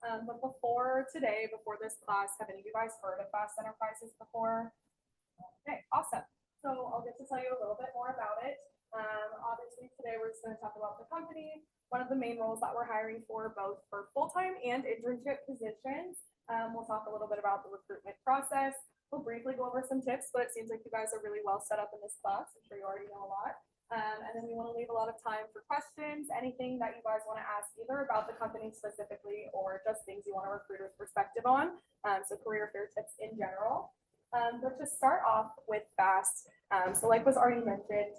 But before today, before this class, have any of you guys heard of Fast Enterprises before? Okay, awesome. So I'll get to tell you a little bit more about it. Obviously, today we're just going to talk about the company, one of the main roles that we're hiring for, both for full-time and internship positions. We'll talk a little bit about the recruitment process. We'll briefly go over some tips, but it seems like you guys are really well set up in this class. I'm sure you already know a lot. And then we want to leave a lot of time for questions, anything that you guys want to ask either about the company specifically or just things you want a recruiter's perspective on. So career fair tips in general. But to start off with FAST, so like was already mentioned,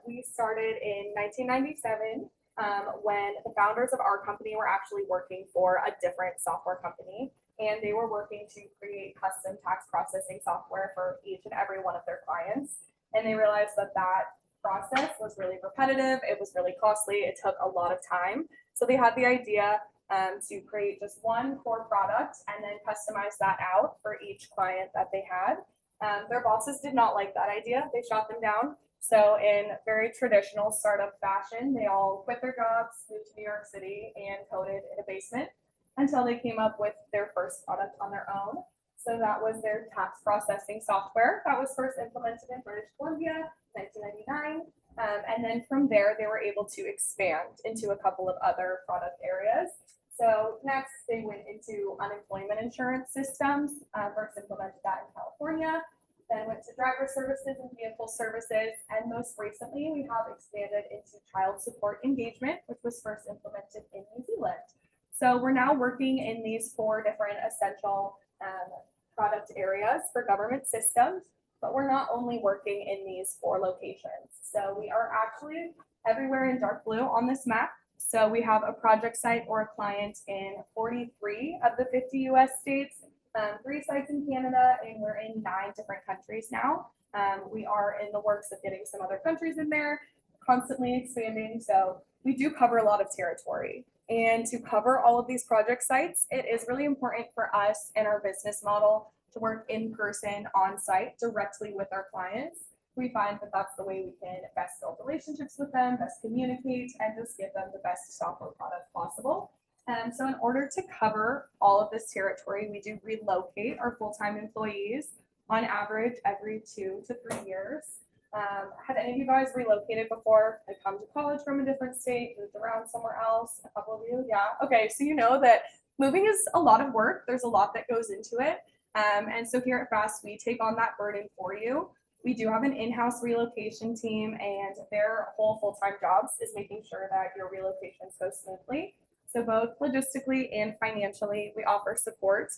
we started in 1997 when the founders of our company were actually working for a different software company. And they were working to create custom tax processing software for each and every one of their clients. And they realized that that process was really repetitive. It was really costly. It took a lot of time. So they had the idea to create just one core product and then customize that out for each client that they had. Their bosses did not like that idea. They shot them down. So in very traditional startup fashion, they all quit their jobs, moved to New York City, and coded in a basement until they came up with their first product on their own. So that was their tax processing software that was first implemented in British Columbia, 1999. And then from there, they were able to expand into a couple of other product areas. So next, they went into unemployment insurance systems, first implemented that in California, then went to driver services and vehicle services, and most recently, we have expanded into child support engagement, which was first implemented in New Zealand. So we're now working in these 4 different essential product areas for government systems, but we're not only working in these 4 locations. So we are actually everywhere in dark blue on this map. So we have a project site or a client in 43 of the 50 US states, 3 sites in Canada, and we're in 9 different countries now. We are in the works of getting some other countries in there, constantly expanding. So we do cover a lot of territory. And to cover all of these project sites, it is really important for us and our business model to work in person, on site, directly with our clients. We find that that's the way we can best build relationships with them, best communicate, and just give them the best software product possible. So in order to cover all of this territory, we do relocate our full-time employees on average every 2 to 3 years. Have any of you guys relocated before? Like come to college from a different state, moved around somewhere else? A couple of you, yeah. Okay, so you know that moving is a lot of work. There's a lot that goes into it. And so here at FAST, we take on that burden for you. We do have an in-house relocation team, and their whole full-time jobs is making sure that your relocations go smoothly. So both logistically and financially, we offer support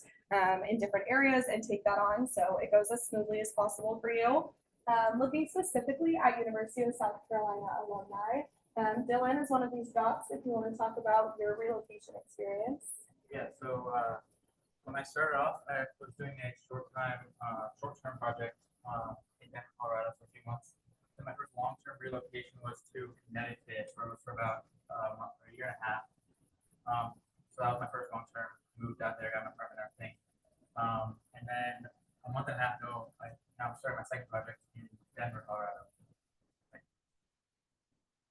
in different areas and take that on so it goes as smoothly as possible for you. Looking specifically at University of South Carolina alumni, Dylan is one of these jobs if you want to talk about your relocation experience. Yeah, so when I started off, I was doing a short-term project in Denver, Colorado for a few months. Then my first long-term relocation was to Connecticut, where I was for about a year and a half. So that was my first long-term. Moved out there, got my apartment and everything. And then a month and a half ago, I'm starting my second project in Denver, Colorado.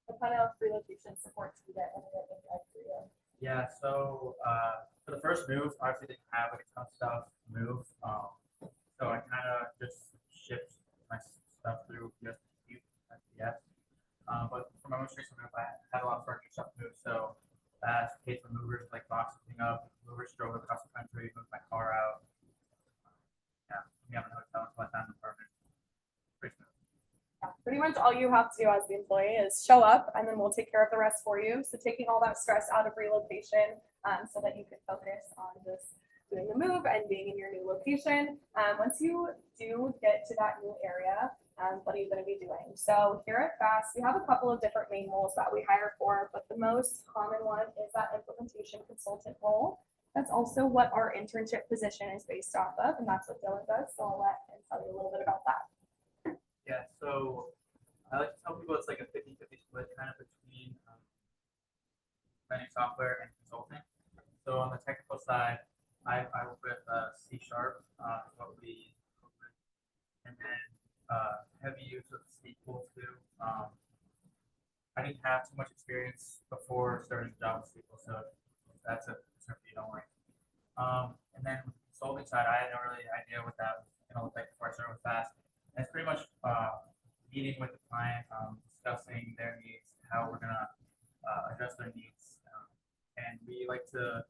What kind of relocation support do you get when you get inside for you? Yeah, so for the first move, I obviously didn't have like a ton of stuff to move. So I kind of just shipped my stuff through USPS. But for my most recent move, I had a lot of furniture stuff to move. So I paid for movers, like box everything up. Movers drove across the country, moved my car out. Yeah, we have a hotel until I found an apartment. Pretty smooth. Pretty much all you have to do as the employee is show up and then we'll take care of the rest for you. So taking all that stress out of relocation so that you can focus on just doing the move and being in your new location. Once you do get to that new area, what are you going to be doing? So here at FAST, we have a couple of different main roles that we hire for, but the most common one is that implementation consultant role. That's also what our internship position is based off of, and that's what Dylan does. So I'll let him tell you a little bit about that. Yeah, so I like to tell people it's like a 50-50 split kind of between planning software and consulting. So on the technical side, I work with C#, what we work with, and then heavy use of SQL too. I didn't have too much experience before starting the job with SQL, so that's a concern you don't like. And then with the consulting side, I had no really idea what that was gonna look like before I started with Fast. And it's pretty much meeting with the client, discussing their needs, how we're gonna address their needs. And we like to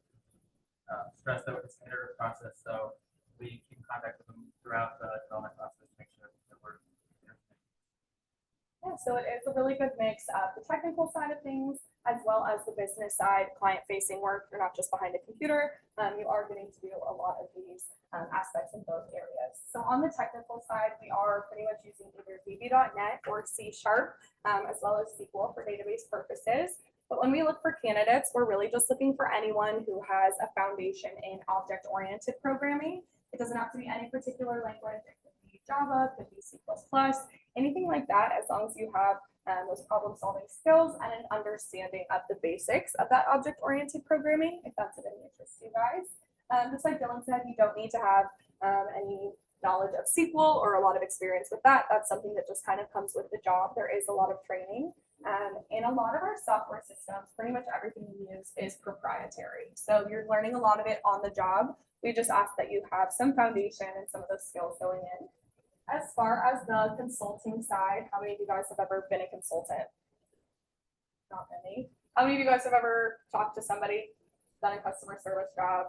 stress that it's an iterative process, so we keep in contact with them throughout the development process to make sure that we're. Yeah, so it is a really good mix of the technical side of things as well as the business side, client-facing work. You're not just behind a computer. You are getting to do a lot of these aspects in both areas. So on the technical side, we are pretty much using either VB.NET or C#, as well as SQL for database purposes. But when we look for candidates, we're really just looking for anyone who has a foundation in object-oriented programming. It doesn't have to be any particular language. It could be Java, it could be C++, anything like that, as long as you have those problem-solving skills and an understanding of the basics of that object-oriented programming, if that's of any interest to you guys. Just like Dylan said, you don't need to have any knowledge of SQL or a lot of experience with that. That's something that just kind of comes with the job. There is a lot of training. And a lot of our software systems, pretty much everything we use is proprietary. So you're learning a lot of it on the job. We just ask that you have some foundation and some of those skills going in. As far as the consulting side, how many of you guys have ever been a consultant? Not many. How many of you guys have ever talked to somebody, done a customer service job,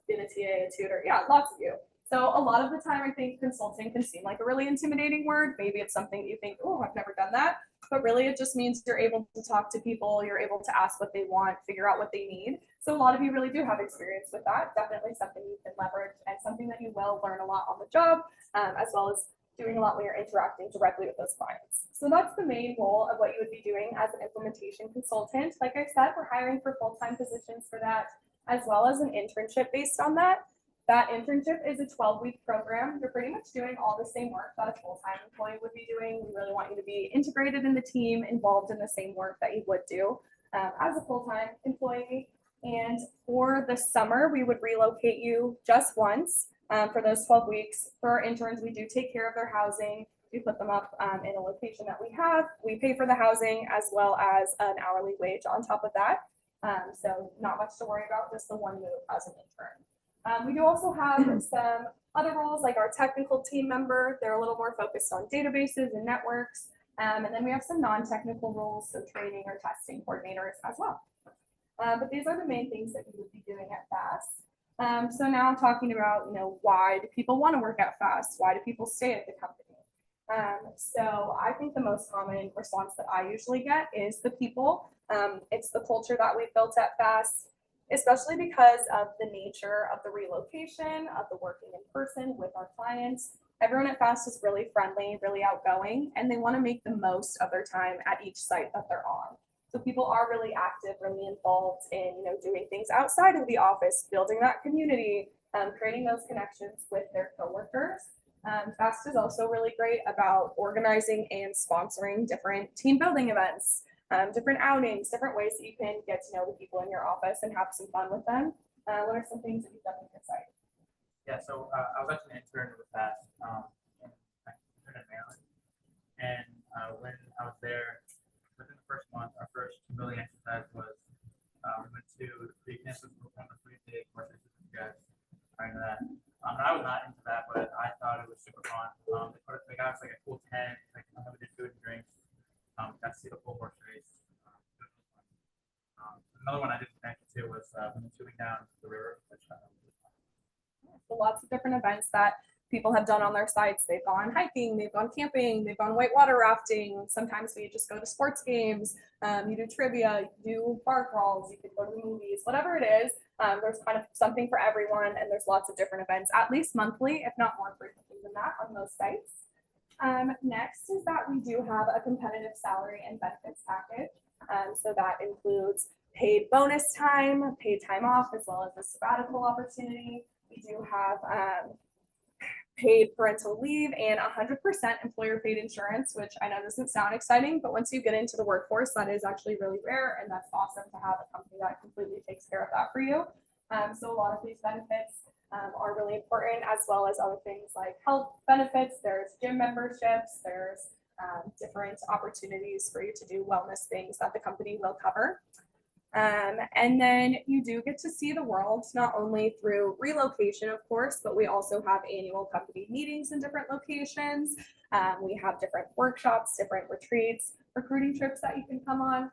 been a TA, a tutor? Yeah, lots of you. So a lot of the time, I think consulting can seem like a really intimidating word. Maybe it's something you think, oh, I've never done that. But really, it just means you're able to talk to people, you're able to ask what they want, figure out what they need. So a lot of you really do have experience with that. Definitely something you can leverage and something that you will learn a lot on the job, as well as doing a lot when you're interacting directly with those clients. So that's the main goal of what you would be doing as an implementation consultant. Like I said, we're hiring for full-time positions for that, as well as an internship based on that. That internship is a 12-week program. You're pretty much doing all the same work that a full-time employee would be doing. We really want you to be integrated in the team, involved in the same work that you would do as a full-time employee. And for the summer, we would relocate you just once for those 12 weeks. For our interns, we do take care of their housing. We put them up in a location that we have. We pay for the housing as well as an hourly wage on top of that. So not much to worry about, just the one move as an intern. We do also have some other roles like our technical team member. They're a little more focused on databases and networks. And then we have some non-technical roles, so training or testing coordinators as well. But these are the main things that we would be doing at FAST. So now I'm talking about, why do people want to work at FAST? Why do people stay at the company? So I think the most common response that I usually get is the people. It's the culture that we've built at FAST, especially because of the nature of the relocation, of the working in person with our clients. Everyone at FAST is really friendly, really outgoing, and they want to make the most of their time at each site that they're on. So people are really active, really involved in, doing things outside of the office, building that community, creating those connections with their coworkers. FAST is also really great about organizing and sponsoring different team building events, different outings, different ways that you can get to know the people in your office and have some fun with them. What are some things that you've done with your site? Yeah, so I was actually an intern with FAST in Maryland, and when I was there, within the first month, our first team building exercise was we went to the Preakness, which was one of the 3 big courses with you guys prior to that. And I was not into that, but I thought it was super fun. They got us like a cool tent, like unlimited food and drinks. Got to see the full horse race. Another one I did connect to was when we tubing down the river. So lots of different events that people have done on their sites. They've gone hiking, they've gone camping, they've gone whitewater rafting. Sometimes we just go to sports games. You do trivia, you do bar crawls, you could go to the movies, whatever it is. There's kind of something for everyone, and there's lots of different events, at least monthly, if not more frequently than that on those sites. Next is that we do have a competitive salary and benefits package. So that includes paid bonus time, paid time off, as well as a sabbatical opportunity. We do have paid parental leave and 100% employer paid insurance, which I know doesn't sound exciting, but once you get into the workforce, that is actually really rare, and that's awesome to have a company that completely takes care of that for you. So a lot of these benefits are really important, as well as other things like health benefits. There's gym memberships, there's different opportunities for you to do wellness things that the company will cover. And then you do get to see the world, not only through relocation, of course, but we also have annual company meetings in different locations. We have different workshops, different retreats, recruiting trips that you can come on.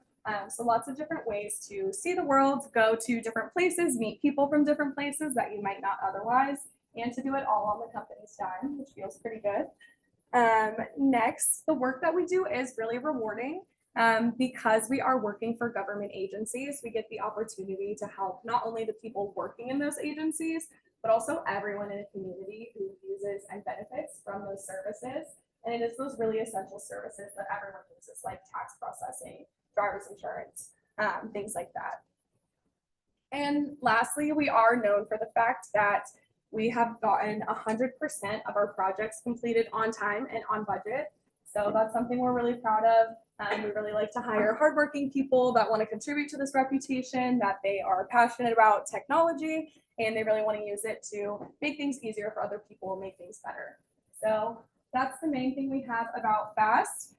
So lots of different ways to see the world, go to different places, meet people from different places that you might not otherwise, and to do it all on the company's dime, which feels pretty good. Next, the work that we do is really rewarding. Because we are working for government agencies, we get the opportunity to help not only the people working in those agencies, but also everyone in a community who uses and benefits from those services. And it is those really essential services that everyone uses, like tax processing, driver's insurance, things like that. And lastly, we are known for the fact that we have gotten 100% of our projects completed on time and on budget. So that's something we're really proud of. We really like to hire hardworking people that want to contribute to this reputation, that they are passionate about technology, and they really want to use it to make things easier for other people, make things better. So that's the main thing we have about FAST.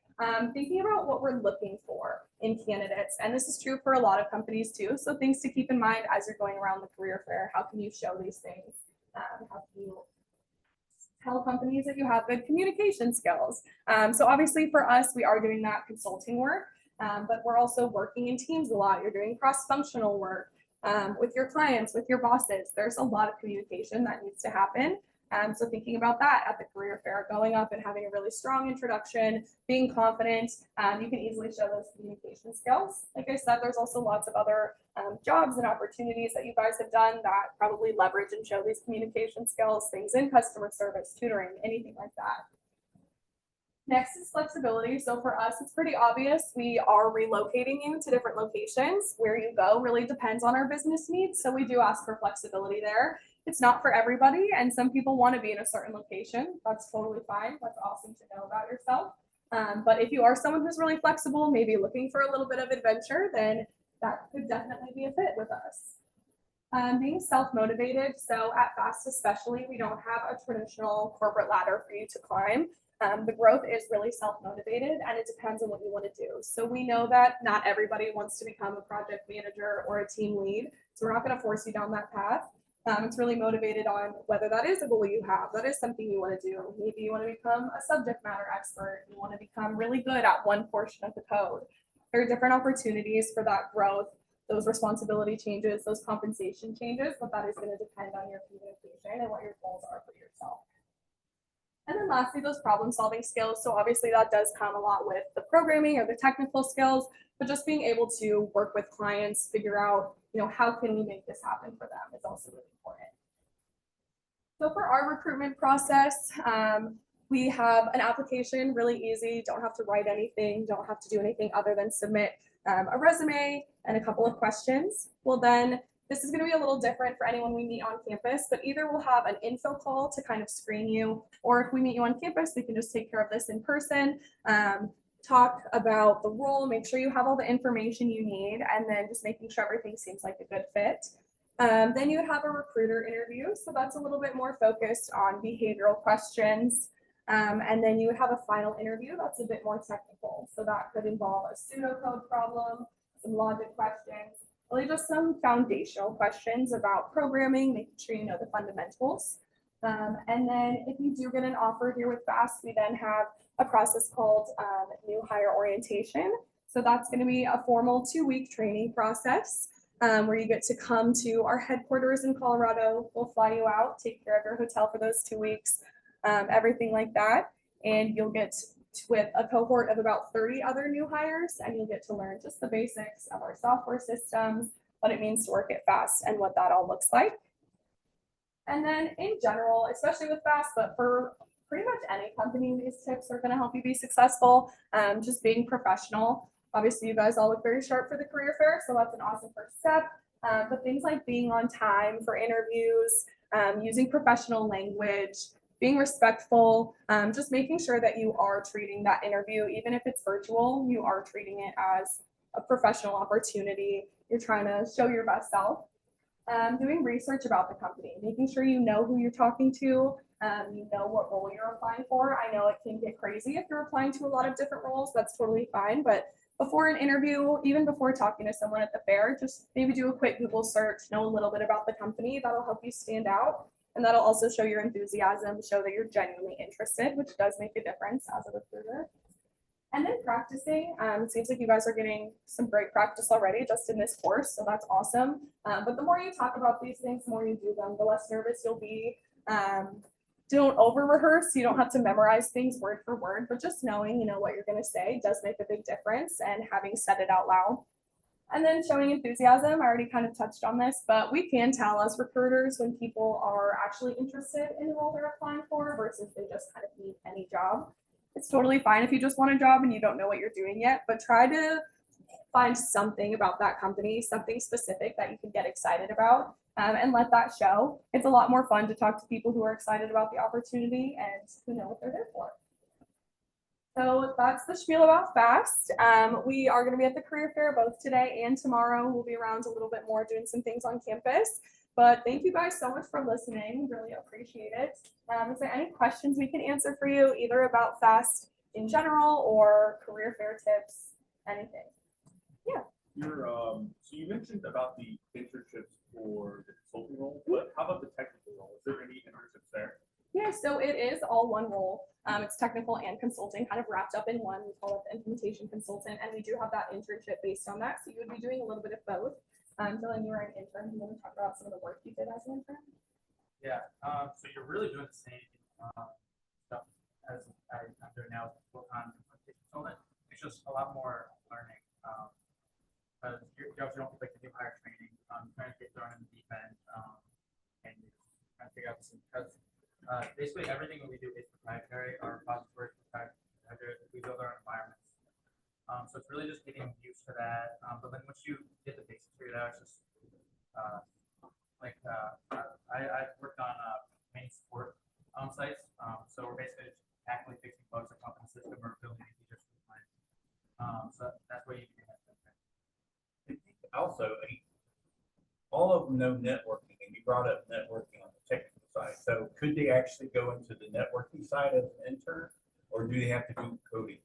Thinking about what we're looking for in candidates, and this is true for a lot of companies too. So things to keep in mind as you're going around the career fair. How can you show these things? How can you tell companies that you have good communication skills? So obviously for us, we are doing that consulting work, but we're also working in teams a lot. You're doing cross-functional work with your clients, with your bosses. There's a lot of communication that needs to happen. So thinking about that at the career fair, going up and having a really strong introduction, being confident, you can easily show those communication skills. Like I said, there's also lots of other jobs and opportunities that you guys have done that probably leverage and show these communication skills, things in customer service, tutoring, anything like that. Next is flexibility. So for us, it's pretty obvious. We are relocating you to different locations. Where you go really depends on our business needs. So we do ask for flexibility there. It's not for everybody, and some people want to be in a certain location. That's totally fine. That's awesome to know about yourself. But if you are someone who's really flexible, maybe looking for a little bit of adventure, then that could definitely be a fit with us. Being self-motivated. So at FAST especially, we don't have a traditional corporate ladder for you to climb. The growth is really self-motivated, and it depends on what you want to do. So we know that not everybody wants to become a project manager or a team lead. So we're not going to force you down that path. It's really motivated on whether that is a goal you have, that is something you want to do. Maybe you want to become a subject matter expert. You want to become really good at one portion of the code. There are different opportunities for that growth, those responsibility changes, those compensation changes, but that is going to depend on your communication and what your goals are for yourself. And then lastly, those problem solving skills. So obviously that does come a lot with the programming or the technical skills, but just being able to work with clients, figure out, how can we make this happen for them is also really important. So for our recruitment process, we have an application, really easy, don't have to write anything, don't have to do anything other than submit a resume and a couple of questions. Well, then this is going to be a little different for anyone we meet on campus, but either we'll have an info call to kind of screen you, or if we meet you on campus, we can just take care of this in person, talk about the role, make sure you have all the information you need, and then just making sure everything seems like a good fit. Then you would have a recruiter interview. So that's a little bit more focused on behavioral questions. And then you would have a final interview that's a bit more technical. So that could involve a pseudocode problem, some logic questions, really just some foundational questions about programming, making sure you know the fundamentals. And then if you do get an offer here with FAST, we then have a process called new hire orientation. So that's going to be a formal 2-week training process where you get to come to our headquarters in Colorado. We'll fly you out, take care of your hotel for those 2 weeks, everything like that. And you'll get with a cohort of about 30 other new hires, and you'll get to learn just the basics of our software systems, what it means to work at FAST, and what that all looks like. And then in general, especially with FAST, but for pretty much any company, these tips are going to help you be successful. Just being professional. Obviously, you guys all look very sharp for the career fair, so that's an awesome first step. But things like being on time for interviews, using professional language, being respectful, just making sure that you are treating that interview, even if it's virtual, you are treating it as a professional opportunity. You're trying to show your best self. Doing research about the company, making sure you know who you're talking to, you know what role you're applying for. I know it can get crazy if you're applying to a lot of different roles. That's totally fine, but before an interview, even before talking to someone at the fair, just maybe do a quick Google search, know a little bit about the company. That'll help you stand out. And that'll also show your enthusiasm, show that you're genuinely interested, which does make a difference as a recruiter. And then practicing, it seems like you guys are getting some great practice already just in this course, so that's awesome. But the more you talk about these things, the more you do them, the less nervous you'll be. Don't over rehearse. You don't have to memorize things word for word, but just knowing, what you're going to say does make a big difference, and having said it out loud. And then showing enthusiasm. I already kind of touched on this, but we can tell as recruiters when people are actually interested in the role they're applying for versus they just kind of need any job. It's totally fine if you just want a job and you don't know what you're doing yet, but try to find something about that company, something specific that you can get excited about, and let that show. It's a lot more fun to talk to people who are excited about the opportunity and who know what they're there for. So that's the spiel about FAST. We are going to be at the career fair both today and tomorrow. We'll be around a little bit more doing some things on campus. But thank you guys so much for listening. Really appreciate it. Is there any questions we can answer for you, either about FAST in general or career fair tips, anything? Yeah. So you mentioned about the internships for the consulting role, but how about the technical role? Is there any internships there? Yeah, so it is all one role. It's technical and consulting kind of wrapped up in one. We call it the implementation consultant, and we do have that internship based on that. So you would be doing a little bit of both. Dylan, you were an intern. You want to talk about some of the work you did as an intern? Yeah. So you're really doing the same stuff as I'm doing now as a full-time implementation consultant. It's just a lot more learning. Because you obviously don't get like the new hire training. Trying to get thrown in the deep end, and you kind of figure out this because basically everything that we do is proprietary. Our repository is proprietary. We build our environments. So it's really just getting used to that. But then once you get the basics figured out, it's just I worked on main support sites. So we're basically just actively fixing bugs that come up in the system or building new features for the client. So that's what you can do. Also, all of them know networking, and you brought up networking on the technical side. So could they actually go into the networking side as an intern, or do they have to do coding?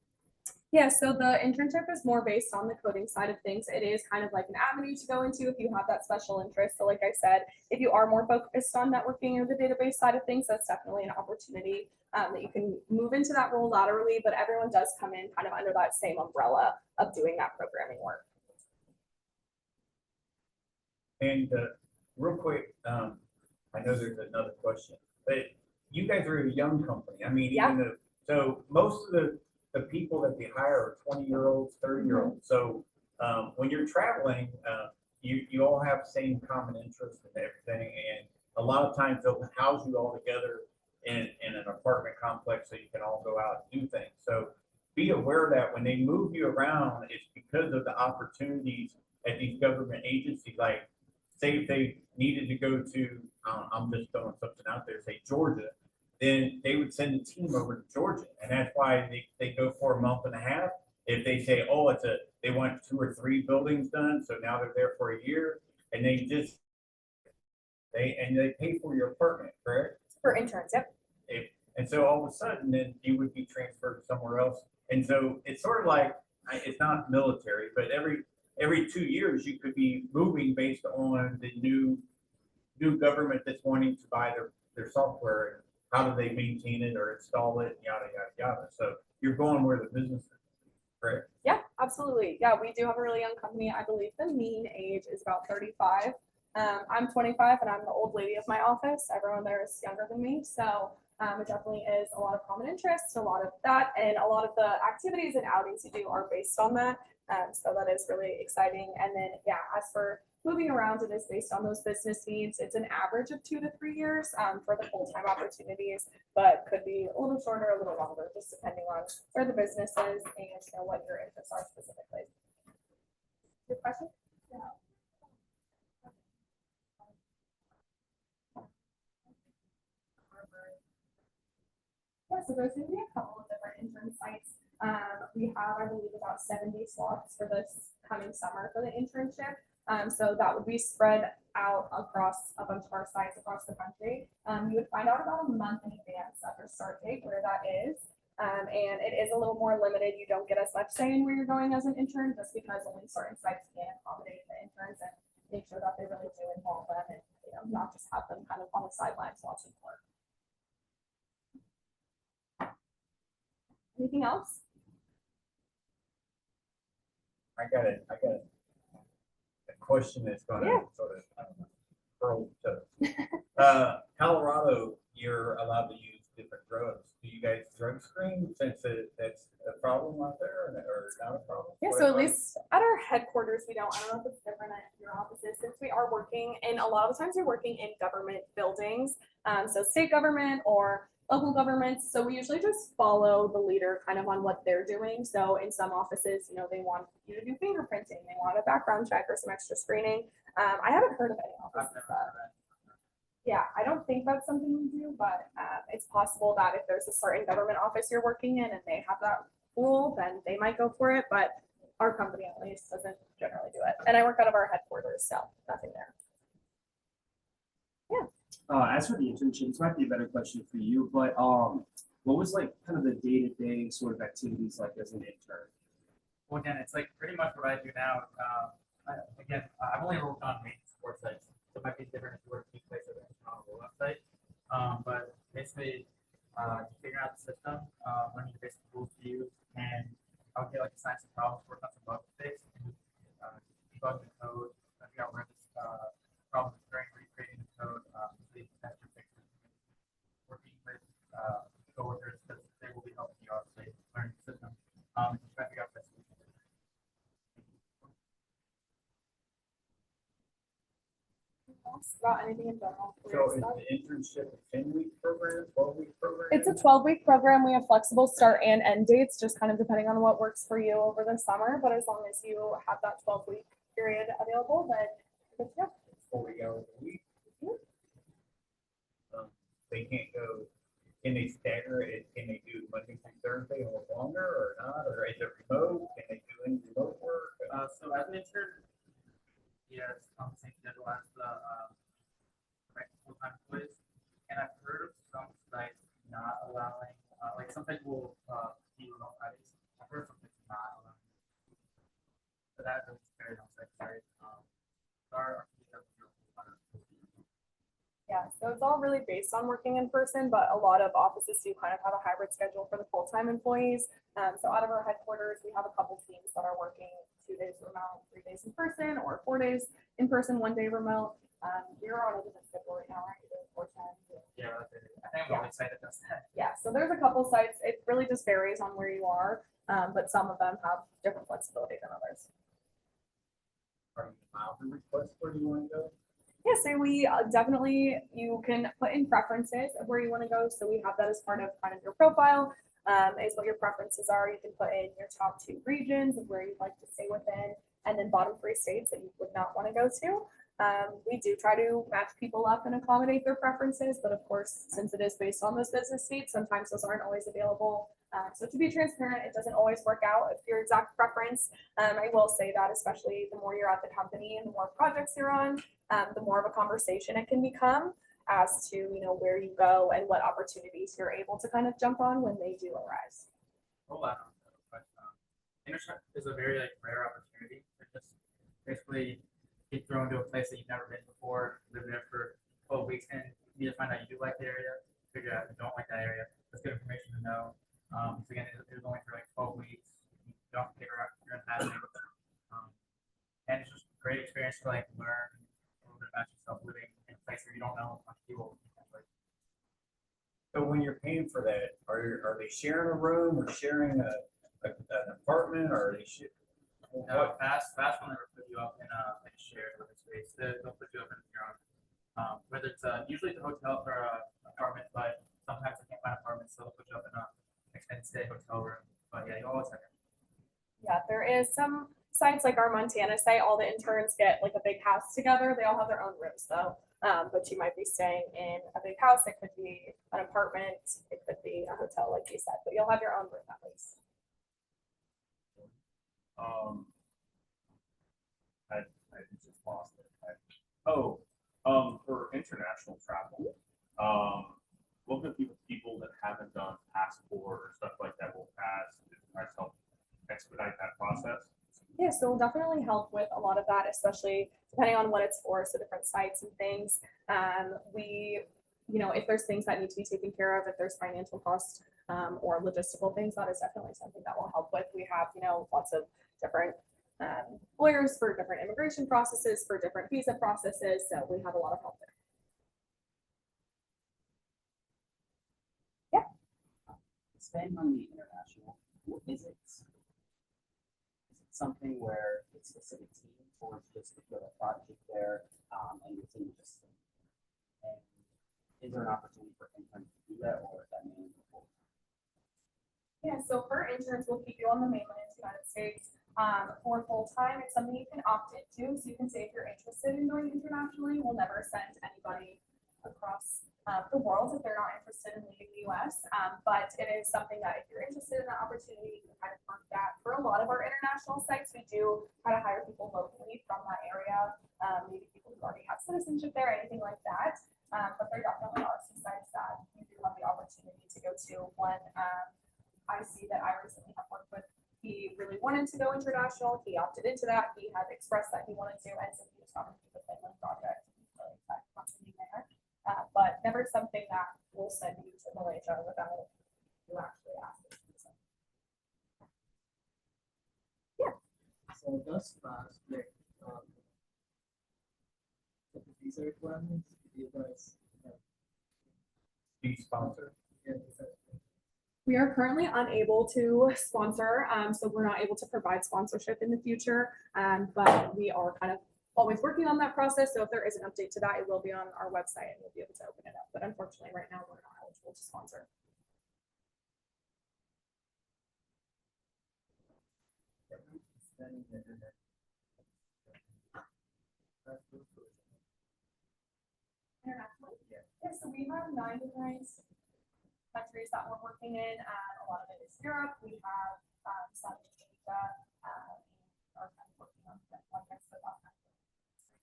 Yeah, so the internship is more based on the coding side of things. It is kind of like an avenue to go into if you have that special interest. So like I said, if you are more focused on networking or the database side of things, that's definitely an opportunity that you can move into that role laterally, but everyone does come in kind of under that same umbrella of doing that programming work. And real quick, I know there's another question, but you guys are a young company. I mean, Yeah. So most of the people that they hire are 20-year-olds, 30-year-olds. So when you're traveling, you all have the same common interests and everything. And a lot of times they'll house you all together in an apartment complex so you can all go out and do things. So be aware that when they move you around, it's because of the opportunities at these government agencies. Like, say if they needed to go to, I'm just throwing something out there, say Georgia, then they would send a team over to Georgia. And that's why they go for a month and a half. If they say, oh, they want 2 or 3 buildings done, so now they're there for a year, and they pay for your apartment, correct? For interns, yep. And so all of a sudden, then you would be transferred somewhere else. And so it's sort of like, it's not military, but every 2 years you could be moving based on the new government that's wanting to buy their software, and how do they maintain it or install it, yada yada yada. So you're going where the business is, correct? Yeah, absolutely. Yeah, we do have a really young company. I believe the mean age is about 35. I'm 25 and I'm the old lady of my office. Everyone there is younger than me. So it definitely is a lot of common interests, a lot of that, and a lot of the activities and outings you do are based on that. So that is really exciting. And then, yeah, as for moving around, it is based on those business needs. It's an average of 2 to 3 years for the full-time opportunities, but could be a little shorter, a little longer, just depending on where the business is and what your interests are specifically. Good question? Yeah. Yeah, so there's going to be a couple of different intern sites. We have, I believe, about 70 slots for this coming summer for the internship. So that would be spread out across a bunch of our sites across the country. You would find out about a month in advance of your start date where that is. And it is a little more limited. You don't get as much say in where you're going as an intern, just because only certain sites can accommodate the interns and make sure that they really do involve them and, not just have them kind of on the sidelines watching work. Anything else? I got a question that's gonna Yeah. sort of, I don't know, curl Colorado, you're allowed to use different drugs. Do you guys drug screen since that's a problem out there or not a problem? Yeah, so at least at our headquarters, we don't. I don't know if it's different at your offices, since we are working, and a lot of the times we're working in government buildings, so state government or local governments. So we usually just follow the leader kind of on what they're doing. So in some offices, they want you to do fingerprinting, they want a background check or some extra screening. I haven't heard of any I've offices never that. heard of that. Yeah, I don't think that's something we do, but it's possible that if there's a certain government office you're working in and they have that rule, then they might go for it. But our company at least doesn't generally do it. And I work out of our headquarters, so nothing there. As for the internship, this might be a better question for you, but what was like kind of the day-to-day sort of activities like as an intern? Well, again, it's like pretty much what I do now. I've only worked on main support sites, so it might be different if you work at a place or on a website. But basically, just figuring out the system, learning the basic tools to use, and I'll get like assign some problems, work on some bug fix, debug the code, figure out where this problem is during recreating the code, so you can test your fixes. Working with coworkers because they will be helping you obviously learn the system. And try to figure out the solution. About anything in general. So is the internship a 10-week program, 12-week program? It's a 12-week program. We have flexible start and end dates, just kind of depending on what works for you over the summer. But as long as you have that 12-week period available, then good to go. 40 hours a week. They can't go, can they stagger it? Can they do Monday through Thursday a little longer or not? Or is it remote? Can they do any remote work? So as an intern, yes, on the same schedule as the full-time employees. And I've heard of some sites not allowing, like some sites will be remote Fridays. I've heard some sites not allowing. But that is very necessary. Our Yeah, so it's all really based on working in person, but a lot of offices do kind of have a hybrid schedule for the full-time employees. So out of our headquarters, we have a couple teams that are working 2 days remote, 3 days in person, or 4 days in person, 1 day remote. We're on a different schedule right now, right? You're doing 4 times. Yeah, I think I'm the only site that does that. Yeah, so there's a couple sites. It really just varies on where you are, but some of them have different flexibility than others. Are you allowed to request where you want to go? Yeah, so we definitely, you can put in preferences of where you want to go. So we have that as part of kind of your profile, is what your preferences are. You can put in your top 2 regions of where you'd like to stay within, and then bottom 3 states that you would not want to go to. We do try to match people up and accommodate their preferences, but of course, since it is based on those business seats, sometimes those aren't always available. So to be transparent, it doesn't always work out with your exact preference. I will say that especially the more you're at the company and the more projects you're on, the more of a conversation it can become as to where you go and what opportunities you're able to kind of jump on when they do arise. Hold on. But internship is a very rare opportunity. It's just basically get thrown to a place that you've never been before, live there for 12 weeks, and you need to find out you do like the area, figure out if you don't like that area. That's good information to know. So again, it was only for 12 weeks. You don't figure out you're gonna have it. And it's just a great experience to learn a little bit about yourself living in a place where you don't know much people. So when you're paying for that, are they sharing a room or sharing an apartment or are they No, fast will never put you up in a shared living space. They'll put you up in your own. Whether it's usually it's a hotel or an apartment, but sometimes they can't find apartments, so they'll put you up in a extended stay hotel room. But yeah, you always have it. Yeah, there is some sites like our Montana site, all the interns get like a big house together. They all have their own rooms though. But you might be staying in a big house. It could be an apartment. It could be a hotel, like you said, but you'll have your own room at least. I just lost it. For international travel, what can people that haven't done passport or stuff like that will pass to try to help expedite that process? Yeah, so we'll definitely help with a lot of that, especially depending on what it's for, so different sites and things. If there's things that need to be taken care of, if there's financial costs or logistical things, that is definitely something that we'll help with. We have, lots of different lawyers for different immigration processes, for different visa processes, so we have a lot of help there. Staying on the international, is it something where it's a specific team or it's just to put a project there and your team just, and is there an opportunity for interns to do that or is that mainly before? Yeah, so for interns, we'll keep you on the mainland United States. For full-time, it's something you can opt into, so you can say if you're interested in going internationally, we'll never send anybody across the world if they're not interested in leaving the US. But it is something that if you're interested in that opportunity, you can kind of work that. For a lot of our international sites, we do try to hire people locally from that area, maybe people who already have citizenship there, anything like that. But there definitely are some sites that you do have the opportunity to go to. One I see that I recently have worked with, he really wanted to go international. He opted into that. He had expressed that he wanted to, and so he was talking to the Finland project. He's really excited about being there. But never something that will send you to Malaysia without you actually asking. So thus far, like, the visa requirements, you guys have, Do you sponsor? yeah, visa. We are currently unable to sponsor, so we're not able to provide sponsorship in the future. But we are kind of always working on that process. So if there is an update to that, it will be on our website and we'll be able to open it up. But unfortunately, right now, we're not eligible to sponsor. Internationally? Yeah, so we have 9 different countries that we're working in. A lot of it is Europe. We have some in Asia. We are kind of working on different projects with us right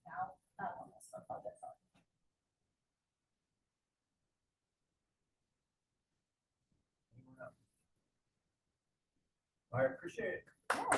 now. So projects are. I appreciate it. Yeah,